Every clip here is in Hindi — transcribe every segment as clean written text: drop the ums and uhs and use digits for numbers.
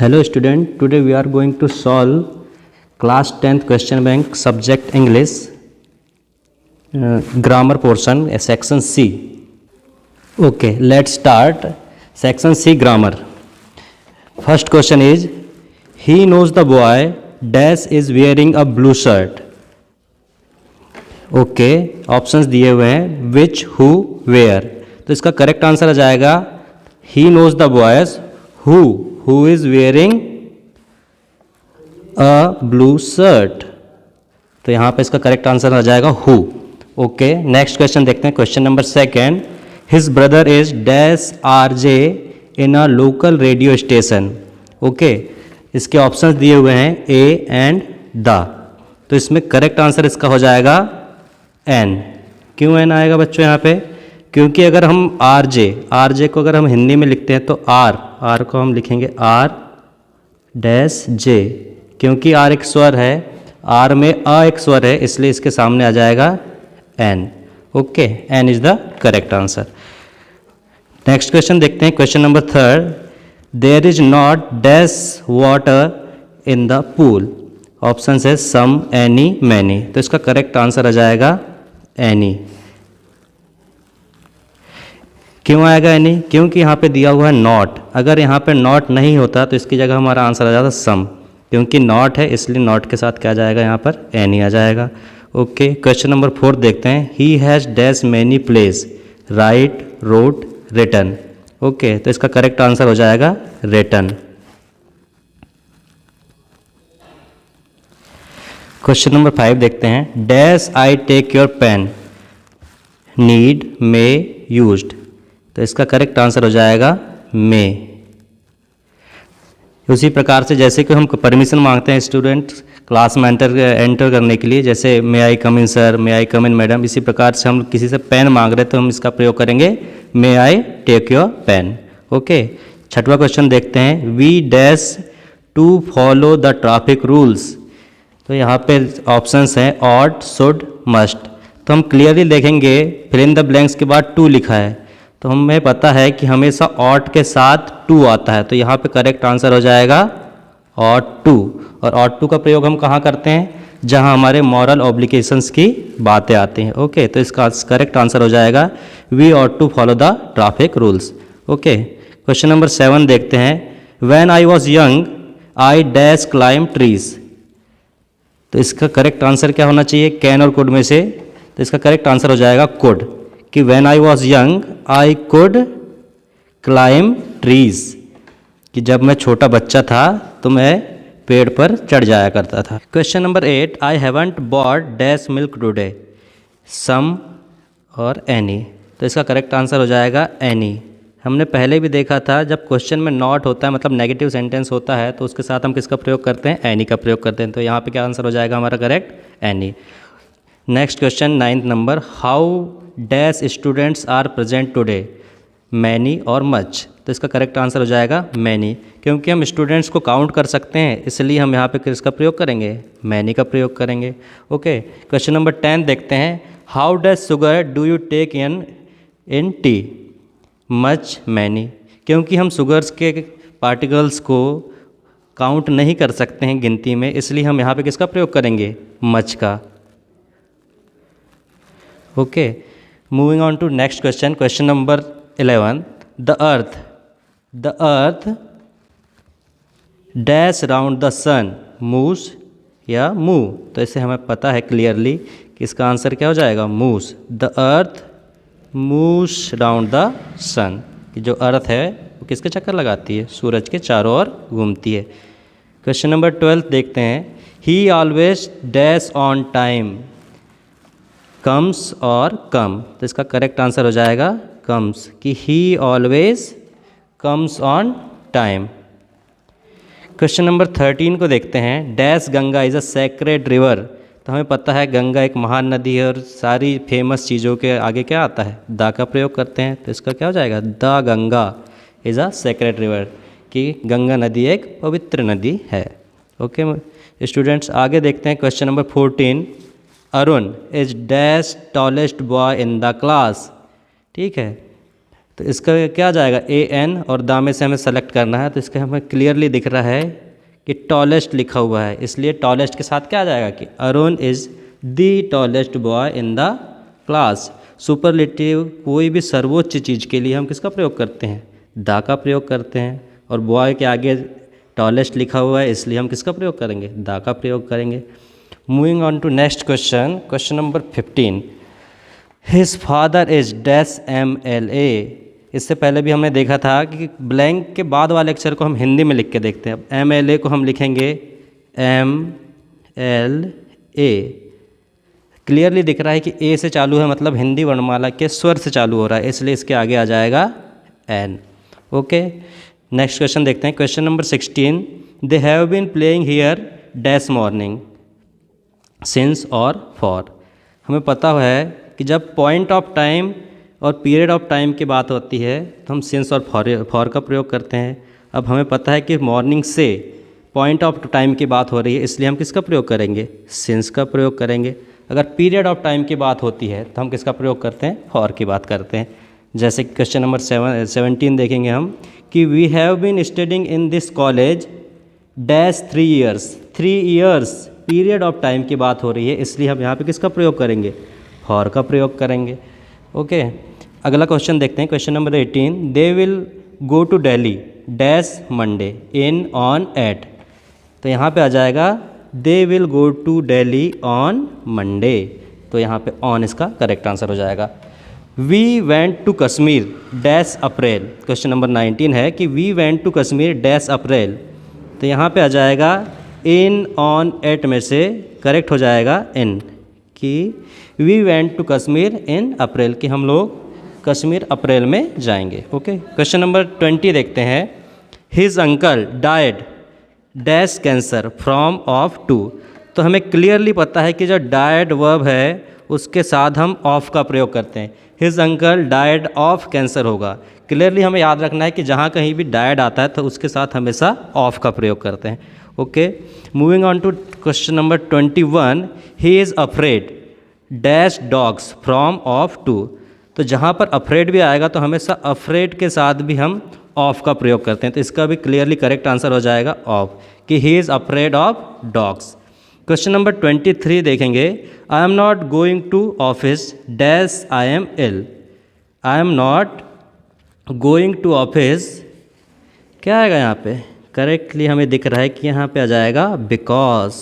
Hello student, today we are going to solve class 10th question bank subject English grammar portion section C. Okay, let's start section C grammar. First question is, he knows the boy dash is wearing a blue shirt. Okay, options दिए हुए हैं which, who, where. तो इसका करेक्ट आंसर आ जाएगा he knows the boys who is wearing a blue shirt. तो यहाँ पे इसका करेक्ट आंसर आ जाएगा who. ओके, नेक्स्ट क्वेश्चन देखते हैं. Question number second, his brother is dash RJ in a local radio station. Okay, इसके ऑप्शंस दिए हुए हैं A एंड द. तो इसमें करेक्ट आंसर इसका हो जाएगा N. क्यों N आएगा बच्चों यहाँ पे? क्योंकि अगर हम RJ को अगर हम हिंदी में लिखते हैं तो R को हम लिखेंगे R डैश J. क्योंकि R एक स्वर है, R में अ एक स्वर है, इसलिए इसके सामने आ जाएगा N. Okay, N is the correct answer. Next question देखते हैं. Question number third, there is not dash water in the pool. Option है सम, एनी, मैनी. तो इसका करेक्ट आंसर आ जाएगा एनी. क्यों आएगा एनी? क्योंकि यहाँ पे दिया हुआ है नॉट. अगर यहाँ पे नॉट नहीं होता तो इसकी जगह हमारा आंसर आ जाता सम. क्योंकि नॉट है इसलिए नॉट के साथ क्या आ जाएगा यहाँ पर एनी आ जाएगा. ओके, क्वेश्चन नंबर फोर्थ देखते हैं. He has dash many place, write, wrote, written. Okay, तो इसका करेक्ट आंसर हो जाएगा रिटन. क्वेश्चन नंबर 5 देखते हैं. Dash I take your pen, need, may, used. तो इसका करेक्ट आंसर हो जाएगा मे. उसी प्रकार से जैसे कि हम परमिशन मांगते हैं स्टूडेंट क्लास में एंटर करने के लिए, जैसे मे आई कम इन सर, मे आई कम इन मैडम, इसी प्रकार से हम किसी से पेन मांग रहे हैं तो हम इसका प्रयोग करेंगे may I take your pen. Okay, छठवां क्वेश्चन देखते हैं. We dash to follow the traffic rules. तो यहाँ पे ऑप्शंस हैं ऑट, शुड, मस्ट. तो हम क्लियरली देखेंगे फिल इन द ब्लैंक्स के बाद टू लिखा है, तो हमें पता है कि हमेशा ऑट के साथ टू आता है. तो यहाँ पे करेक्ट आंसर हो जाएगा ऑट टू. और ऑट टू का प्रयोग हम कहाँ करते हैं? जहाँ हमारे मॉरल ऑब्लिगेशंस की बातें आती हैं. ओके, तो इसका करेक्ट आंसर हो जाएगा we ought to follow the traffic rules. Okay, question number 7 देखते हैं. When I was young I dash climb trees. तो इसका करेक्ट आंसर क्या होना चाहिए कैन और कुड में से? तो इसका करेक्ट आंसर हो जाएगा कुड. कि when I was young I could climb trees. कि जब मैं छोटा बच्चा था तो मैं पेड़ पर चढ़ जाया करता था. Question number 8, I haven't bought dash milk today, some और एनी. तो इसका करेक्ट आंसर हो जाएगा एनी. हमने पहले भी देखा था जब क्वेश्चन में नॉट होता है मतलब नेगेटिव सेंटेंस होता है तो उसके साथ हम किसका प्रयोग करते हैं? एनी का प्रयोग करते हैं. तो यहाँ पे क्या आंसर हो जाएगा हमारा correct? Any. Next question 9th number, how dash students are present today, many और मच. तो इसका करेक्ट आंसर हो जाएगा मैनी. क्योंकि हम स्टूडेंट्स को काउंट कर सकते हैं इसलिए हम यहाँ पे किसका प्रयोग करेंगे? मैनी का प्रयोग करेंगे. ओके, क्वेश्चन नंबर 10 देखते हैं. How dash sugar do you take in tea, much, many. क्योंकि हम शुगर्स के पार्टिकल्स को काउंट नहीं कर सकते हैं गिनती में, इसलिए हम यहाँ पे किसका प्रयोग करेंगे? मच का. Okay, moving on to next question. Question number 11, the earth dash round the sun, moves या मूव. तो इससे हमें पता है क्लियरली कि इसका आंसर क्या हो जाएगा? Moves. The earth moves round the sun. कि जो अर्थ है वो किसके चक्कर लगाती है? सूरज के चारों ओर घूमती है. क्वेश्चन नंबर 12 देखते हैं. ही always dash on time, comes और कम. तो इसका करेक्ट आंसर हो जाएगा कम्स. कि ही always comes on time. Question number 13 को देखते हैं. Dash Ganga is a sacred river. तो हमें पता है गंगा एक महान नदी है और सारी फेमस चीज़ों के आगे क्या आता है? द का प्रयोग करते हैं. तो इसका क्या हो जाएगा? The Ganga is a sacred river. कि गंगा नदी एक पवित्र नदी है. ओके स्टूडेंट्स, आगे देखते हैं. Question number 14, Arun is dash tallest boy in the class. ठीक है, तो इसका क्या आ जाएगा, ए एन, और दा में से हमें सेलेक्ट करना है, तो इसका हमें क्लियरली दिख रहा है कि टॉलेस्ट लिखा हुआ है, इसलिए टॉलेस्ट के साथ क्या आ जाएगा कि Arun is the tallest boy in the class. Superlative कोई भी सर्वोच्च चीज़ के लिए हम किसका प्रयोग करते हैं, दा का प्रयोग करते हैं, और बॉय के आगे टॉलेस्ट लिखा हुआ है इसलिए हम किसका प्रयोग करेंगे, दा का प्रयोग करेंगे। Moving on to next question, question number 15। His father is dash MLA। इससे पहले भी हमने देखा था कि ब्लैंक के बाद वाले अक्षर को हम हिंदी में लिख के देखते हैं। अब MLA को हम लिखेंगे MLA। क्लियरली दिख रहा है कि ए से चालू है, मतलब हिंदी वर्णमाला के स्वर से चालू हो रहा है, इसलिए इसके आगे आ जाएगा एन। ओके, नेक्स्ट क्वेश्चन देखते हैं। Question number 16। They have been playing here dash morning since और फॉर। हमें पता है कि जब पॉइंट ऑफ टाइम और पीरियड ऑफ टाइम की बात होती है तो हम सिंस और फॉर का प्रयोग करते हैं। अब हमें पता है कि मॉर्निंग से पॉइंट ऑफ टाइम की बात हो रही है, इसलिए हम किसका प्रयोग करेंगे, सिंस का प्रयोग करेंगे। अगर पीरियड ऑफ टाइम की बात होती है तो हम किसका प्रयोग करते हैं, फॉर की बात करते हैं। जैसे क्वेश्चन नंबर 17 देखेंगे हम कि we have been studying in this college dash 3 years। 3 years period of time की बात हो रही है, इसलिए हम यहाँ पे किसका प्रयोग करेंगे, फॉर का प्रयोग करेंगे। ओके, अगला क्वेश्चन देखते हैं। Question number 18। They will go to Delhi dash Monday in on at. तो यहाँ पे आ जाएगा they will go to Delhi on Monday, तो यहाँ पे ऑन इसका करेक्ट आंसर हो जाएगा। We went to Kashmir dash April. Question number 19 है कि we went to Kashmir dash April, तो यहाँ पे आ जाएगा इन ऑन एट में से करेक्ट हो जाएगा इन, कि वी वेंट टू कश्मीर इन अप्रैल, कि हम लोग कश्मीर अप्रैल में जाएंगे। ओके, क्वेश्चन नंबर 20 देखते हैं। His uncle died dash cancer from of to. तो हमें क्लियरली पता है कि जो डाइड वर्ब है उसके साथ हम ऑफ का प्रयोग करते हैं। His uncle died of cancer होगा। क्लियरली हमें याद रखना है कि जहाँ कहीं भी डाइड आता है तो उसके साथ हमेशा ऑफ का प्रयोग करते हैं। Okay, moving on to question number 21। He is afraid dash dogs from of to. तो जहाँ पर अफ्रेड भी आएगा तो हमेशा अफ्रेड के साथ भी हम ऑफ का प्रयोग करते हैं, तो इसका भी क्लियरली करेक्ट आंसर हो जाएगा ऑफ, कि he is afraid of dogs. Question number 23 देखेंगे। I am not going to office dash I am ill. I am not going to office, क्या आएगा यहाँ पे, करेक्टली हमें दिख रहा है कि यहाँ पे आ जाएगा because.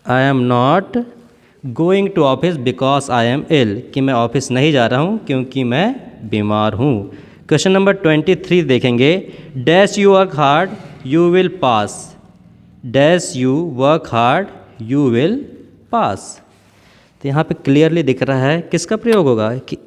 I am not going to office because I am ill, कि मैं ऑफिस नहीं जा रहा हूँ क्योंकि मैं बीमार हूँ। क्वेश्चन नंबर 23 देखेंगे। Dash you work hard you will pass. Dash you work hard you will pass, तो यहाँ पे क्लियरली दिख रहा है किसका प्रयोग होगा, कि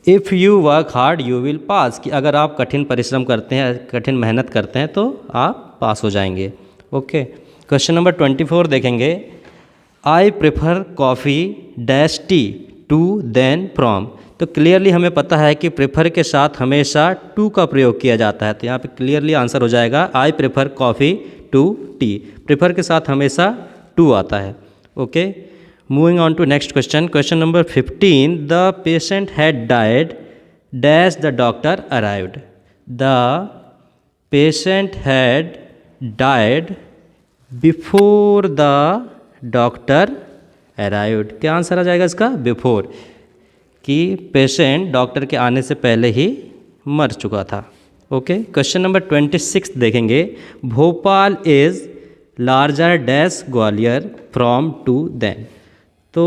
if you work hard you will pass, कि अगर आप कठिन परिश्रम करते हैं, कठिन मेहनत करते हैं तो आप पास हो जाएंगे। ओके, क्वेश्चन नंबर 24 देखेंगे। I prefer coffee dash tea to than from. तो क्लियरली हमें पता है कि प्रेफर के साथ हमेशा टू का प्रयोग किया जाता है, तो यहाँ पे क्लियरली आंसर हो जाएगा I prefer coffee to tea. Prefer के साथ हमेशा टू आता है। Okay, moving on to next question. Question number 15। The patient had died dash the doctor arrived. The patient had died before the doctor arrived. क्या आंसर आ जाएगा इसका, बिफोर, कि पेशेंट डॉक्टर के आने से पहले ही मर चुका था। ओके, क्वेश्चन नंबर 26 देखेंगे। Bhopal is larger dash Gwalior from to than. तो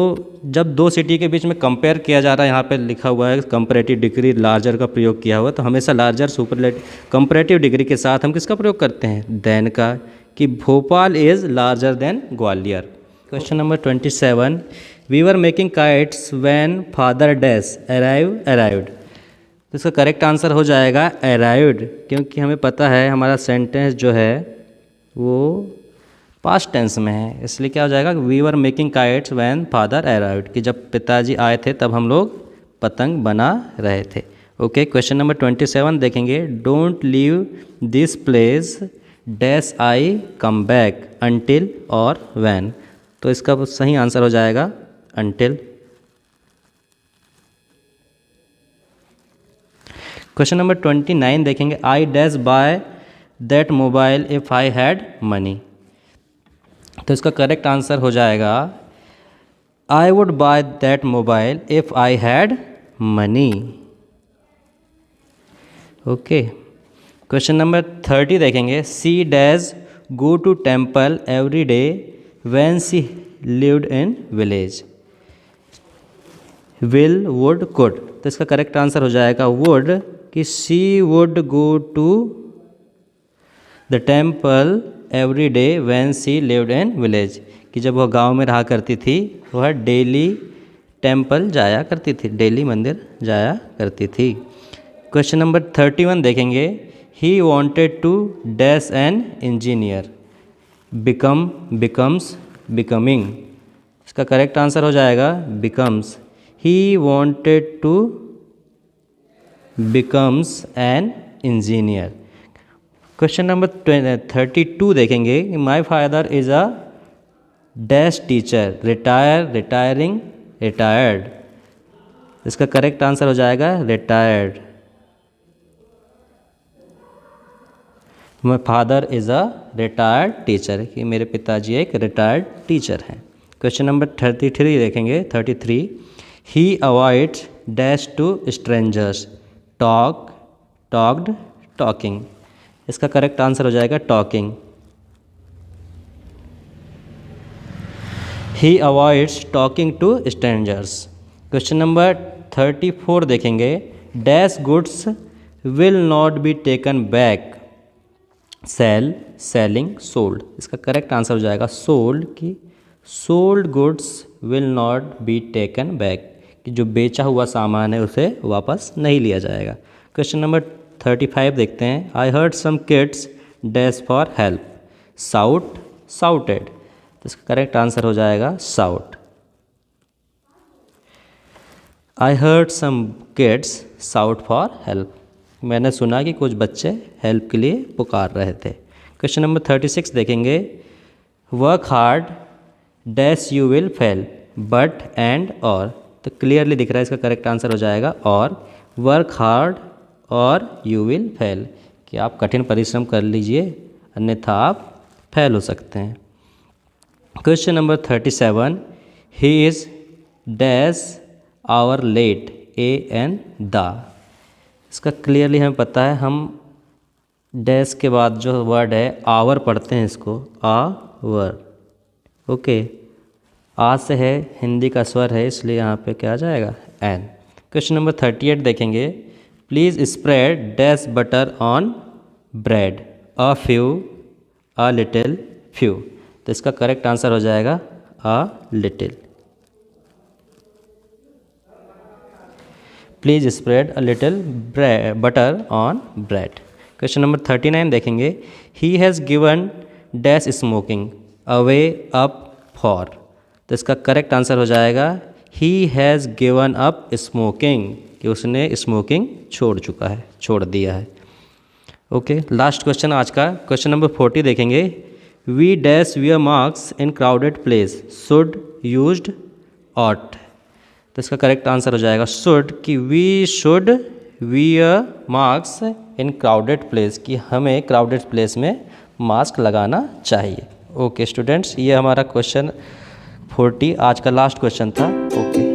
जब दो सिटी के बीच में कंपेयर किया जा रहा है, यहाँ पे लिखा हुआ है कंपैरेटिव डिग्री लार्जर का प्रयोग किया हुआ, तो हमेशा लार्जर सुपरलेटिव कंपैरेटिव डिग्री के साथ हम किसका प्रयोग करते हैं, देन का, कि Bhopal is larger than Gwalior. Question number 27। We were making kites when father dash arrived. तो इसका करेक्ट आंसर हो जाएगा अराइव्ड, क्योंकि हमें पता है हमारा सेंटेंस जो है वो पास्ट टेंस में है, इसलिए क्या हो जाएगा, we were making kites when father arrived, कि जब पिताजी आए थे तब हम लोग पतंग बना रहे थे। ओके, क्वेश्चन नंबर 27 देखेंगे। Don't leave this place dash I come back until और व्हेन। तो इसका सही आंसर हो जाएगा अनटिल। क्वेश्चन नंबर 29 देखेंगे, I dash buy that mobile if I had money. तो इसका करेक्ट आंसर हो जाएगा I would buy that mobile if I had money. Okay, question number 30 देखेंगे, she dash go to temple every day when she lived in village. Will, would, could. तो इसका करेक्ट आंसर हो जाएगा वुड, कि she would go to the temple every day when she lived in village, कि जब वह गांव में रहा करती थी वह डेली टेम्पल जाया करती थी, डेली मंदिर जाया करती थी। क्वेश्चन नंबर 31 देखेंगे, he wanted to dash an engineer, become, becomes, becoming. इसका करेक्ट आंसर हो जाएगा becomes, he wanted to becomes an engineer. Question number 32 देखेंगे, my father is a dash teacher, retire, retiring, retired. इसका करेक्ट आंसर हो जाएगा retired. My father is a retired teacher, कि मेरे पिताजी एक रिटायर्ड टीचर हैं। क्वेश्चन नंबर 33 देखेंगे, 33, he avoids dash to strangers, talk, talked, talking. इसका करेक्ट आंसर हो जाएगा talking. He avoids talking to strangers. Question number 34 देखेंगे, dash goods will not be taken back, sell, selling, sold. इसका करेक्ट आंसर हो जाएगा सोल्ड, की sold goods will not be taken back, कि जो बेचा हुआ सामान है उसे वापस नहीं लिया जाएगा। क्वेश्चन नंबर 35 देखते हैं, I heard some kids dash for help, shout, shouted. तो इसका करेक्ट आंसर हो जाएगा shout. I heard some kids shout for help, मैंने सुना कि कुछ बच्चे हेल्प के लिए पुकार रहे थे। क्वेश्चन नंबर 36 देखेंगे, work hard dash you will fail, but and और। तो क्लियरली दिख रहा है, इसका करेक्ट आंसर हो जाएगा और, वर्क हार्ड और यू विल फेल, कि आप कठिन परिश्रम कर लीजिए अन्यथा आप फेल हो सकते हैं। Question number 37, he is dash hour late, a an the. इसका क्लियरली हमें पता है, हम डैश के बाद जो वर्ड है आवर पढ़ते हैं इसको आवर। ओके, आ से है, हिंदी का स्वर है, इसलिए यहाँ पे क्या आ जाएगा एन। क्वेश्चन नंबर 38 देखेंगे, please spread dash butter on bread, a few, a little, few. तो इसका करेक्ट आंसर हो जाएगा a little. Please spread a little butter on bread. Question number 39 देखेंगे, he has given dash smoking, away, up, for. तो इसका करेक्ट आंसर हो जाएगा he has given up smoking, कि उसने स्मोकिंग छोड़ चुका है, छोड़ दिया है। ओके, लास्ट क्वेश्चन आज का, क्वेश्चन नंबर 40 देखेंगे, we dash wear masks in crowded place, should, used, ought. तो इसका करेक्ट आंसर हो जाएगा शुड, कि we should wear mask in crowded place, कि हमें क्राउडेड प्लेस में मास्क लगाना चाहिए। ओके स्टूडेंट्स, ये हमारा क्वेश्चन 40 आज का लास्ट क्वेश्चन था। ओके।